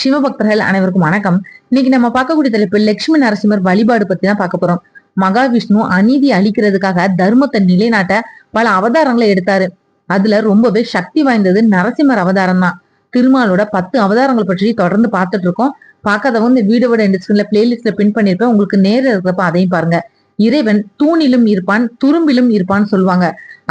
சிவபக்தர்கள் அனைவருக்கும் வணக்கம். இன்னைக்கு நம்ம பார்க்கக்கூடிய தலைப்பு லட்சுமி நரசிம்மர் வழிபாடு பத்தி தான் பார்க்க போறோம். மகாவிஷ்ணு அநீதி அழிக்கிறதுக்காக தர்மத்தை நிலைநாட்ட பல அவதாரங்களை எடுத்தாரு. அதுல ரொம்பவே சக்தி வாய்ந்தது நரசிம்மர் அவதாரம் தான். திருமாலோட 10 அவதாரங்கள் பற்றி தொடர்ந்து பார்த்துட்டு இருக்கோம். பார்க்காதவங்க இந்த வீடியோட டிஸ்கிரிப்ஷன்ல பிளேலிஸ்ட்ல பின் பண்ணிருப்பேன். உங்களுக்கு நேரம் இருக்கிறப்ப அதையும் பாருங்க. இறைவன் தூணிலும் இருப்பான், துரும்பிலும் இருப்பான்னு சொல்லுவாங்க.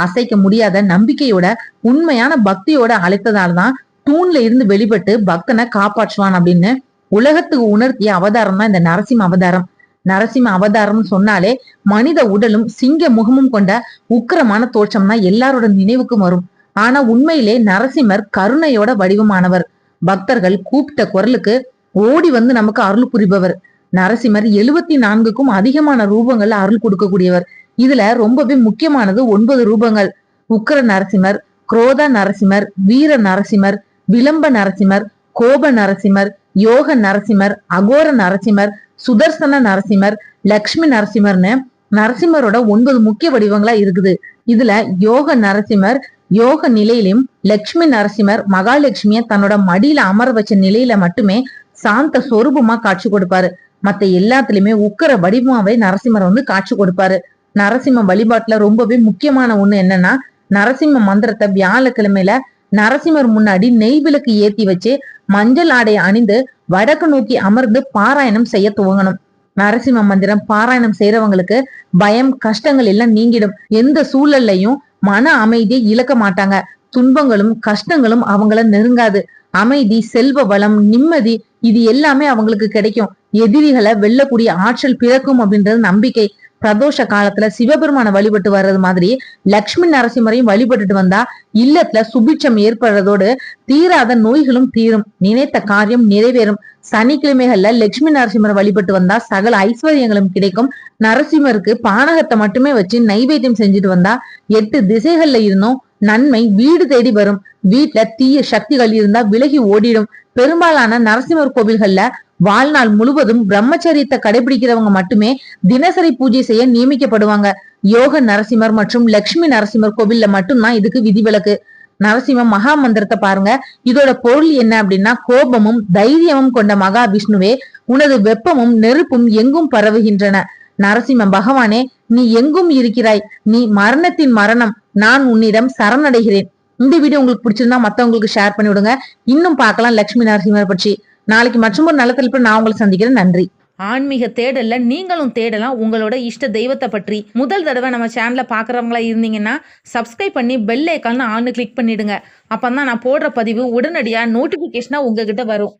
அசைக்க முடியாத நம்பிக்கையோட உண்மையான பக்தியோட அழைத்ததால்தான் தூண்ல இருந்து வெளிப்பட்டு பக்தனை காப்பாற்றுவான் அப்படின்னு உலகத்துக்கு உணர்த்திய அவதாரம் தான் இந்த நரசிம்ம அவதாரம். நரசிம்ம அவதாரம் சொன்னாலே மனித உடலும் சிங்க முகமும் கொண்ட உக்கிரமான தோற்றம் தான் எல்லாரோட நினைவுக்கும் வரும். ஆனா உண்மையிலே நரசிம்மர் கருணையோட வடிவமானவர். பக்தர்கள் கூப்பிட்ட குரலுக்கு ஓடி வந்து நமக்கு அருள் புரிபவர். நரசிம்மர் 74க்கும் அதிகமான ரூபங்கள்ல அருள் கொடுக்கக்கூடியவர். இதுல ரொம்பவே முக்கியமானது 9 ரூபங்கள். உக்கிர நரசிம்மர், குரோத நரசிம்மர், வீர நரசிம்மர், விளம்ப நரசிம்மர், கோப நரசிம்மர், யோக நரசிம்மர், அகோர நரசிம்மர், சுதர்சன நரசிம்மர், லக்ஷ்மி நரசிம்மர்னு நரசிம்மரோட 9 முக்கிய வடிவங்களா இருக்குது. இதுல யோக நரசிம்மர் யோக நிலையிலும், லட்சுமி நரசிம்மர் மகாலட்சுமிய தன்னோட மடியில அமர வச்ச நிலையில மட்டுமே சாந்த சொரூபமா காட்சி கொடுப்பாரு. மத்த எல்லாத்துலயுமே உக்கர வடிவமாவே நரசிம்மர் காட்சி கொடுப்பாரு. நரசிம்ம வழிபாட்டுல ரொம்பவே முக்கியமான ஒண்ணு என்னன்னா, நரசிம்ம மந்திரத்தை வியாழக்கிழமையில நரசிம்மர் முன்னாடி நெய் விளக்கு ஏத்தி வச்சு மஞ்சள் ஆடை அணிந்து வடக்கு நோக்கி அமர்ந்து பாராயணம் செய்ய துவங்கணும். நரசிம்ம மந்திரம் பாராயணம் செய்யறவங்களுக்கு பயம் கஷ்டங்கள் எல்லாம் நீங்கிடும். எந்த சூழல்லையும் மன அமைதியை இழக்க மாட்டாங்க. துன்பங்களும் கஷ்டங்களும் அவங்கள நெருங்காது. அமைதி, செல்வ வளம், நிம்மதி இது எல்லாமே அவங்களுக்கு கிடைக்கும். எதிரிகளை வெல்லக்கூடிய ஆற்றல் பிறக்கும் அப்படின்றது நம்பிக்கை. பிரதோஷ காலத்துல சிவபெருமான வழிபட்டு வர்றது மாதிரி லட்சுமி நரசிம்மரையும் வழிபட்டுட்டு வந்தா இல்லத்துல சுபிட்சம் ஏற்படுறதோடு தீராத நோய்களும் தீரும், நினைத்த காரியம் நிறைவேறும். சனிக்கிழமைகள்ல லட்சுமி நரசிம்மரை வழிபட்டு வந்தா சகல ஐஸ்வர்யங்களும் கிடைக்கும். நரசிம்மருக்கு பானகத்தை மட்டுமே வச்சு நைவேத்தியம் செஞ்சுட்டு வந்தா 8 திசைகள்ல இருந்தும் நன்மை வீடு தேடி வரும். வீட்டுல தீய சக்திகள் இருந்தா விலகி ஓடிடும். பெரும்பாலான நரசிம்மர் கோவில்கள்ல வாழ்நாள் முழுவதும் பிரம்மச்சரியத்தை கடைபிடிக்கிறவங்க மட்டுமே தினசரி பூஜை செய்ய நியமிக்கப்படுவாங்க. யோக நரசிம்மர் மற்றும் லட்சுமி நரசிம்மர் கோவில்ல மட்டும்தான் இதுக்கு விதிவிலக்கு. நரசிம்ம மகா மந்திரத்தை பாருங்க. இதோட பொருள் என்ன அப்படின்னா, கோபமும் தைரியமும் கொண்ட மகாவிஷ்ணுவே, உனது வெப்பமும் நெருப்பும் எங்கும் பரவுகின்றன. நரசிம்ம பகவானே, நீ எங்கும் இருக்கிறாய். நீ மரணத்தின் மரணம். நான் உன்னிடம் சரணடைகிறேன். இந்த வீடியோ உங்களுக்கு பிடிச்சிருந்தா மத்தவங்களுக்கு ஷேர் பண்ணி விடுங்க. இன்னும் பார்க்கலாம் லட்சுமி நரசிம்மர் பற்றி. நாளைக்கு மற்றும் ஒரு நல்ல தலைப்புல நான் உங்களை சந்திக்கிறேன். நன்றி. ஆன்மீக தேடல்ல நீங்களும் தேடலாம் உங்களோட இஷ்ட தெய்வத்தை பற்றி. முதல் தடவை நம்ம சேனலை பார்க்குறவங்களா இருந்தீங்கன்னா சப்ஸ்கிரைப் பண்ணி பெல் ஐக்கான் ஆன்னு கிளிக் பண்ணிடுங்க. அப்பதான் நான் போடுற பதிவு உடனடியாக நோட்டிஃபிகேஷனாக உங்ககிட்ட வரும்.